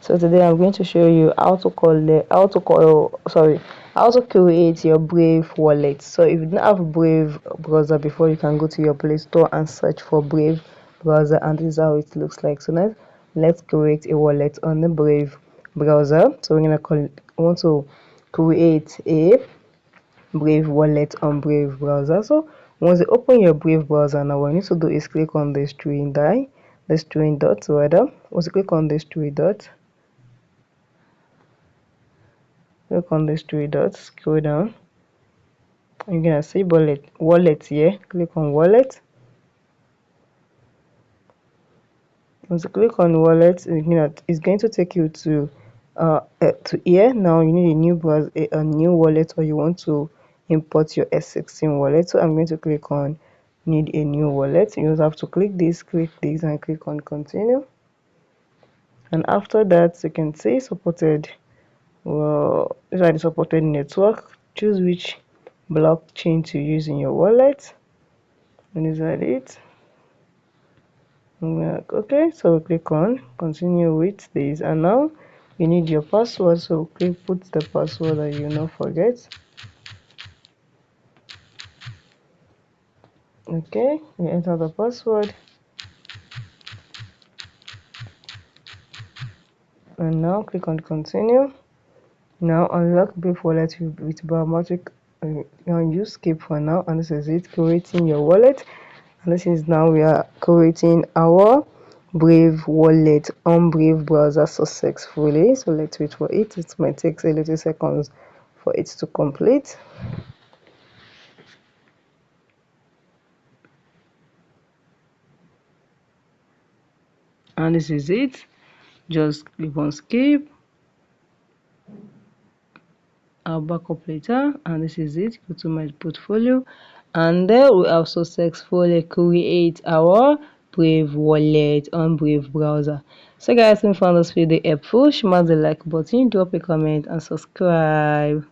So today I'm going to show you how to create your Brave wallet. So if you don't have a Brave browser before, you can go to your Play Store and search for Brave browser, and this is how it looks like. So now let's create a wallet on the Brave browser. So we're gonna want to create a Brave wallet on Brave browser. So once you open your Brave browser, now what you need to do is click on this three dots rather. Once you click on this three dots, scroll down. You're gonna see wallet here. Click on wallet. Once you click on wallet, it's going to take you to here. Now you need a new browser, a new wallet, or you want to import your S16 wallet. So I'm going to click on need a new wallet. You just have to click this, and click on continue. And after that, you can say supported. Well, these are the supported network. Choose which blockchain to use in your wallet, and is that it. Okay, so we click on continue with this, and now you need your password, so put the password that you not forget. Okay, you enter the password, and now click on continue. Now unlock Brave wallet with biometric. Use skip for now, and this is it, creating your wallet. And this is now we are creating our Brave wallet on Brave browser successfully. So let's wait for it. It might take a little seconds for it to complete. And this is it. Just click on skip. I'll back up later, and this is it. Go to my portfolio, and there we have successfully create our Brave wallet on Brave browser. So guys, if you found this video helpful, smash the like button, drop a comment, and subscribe.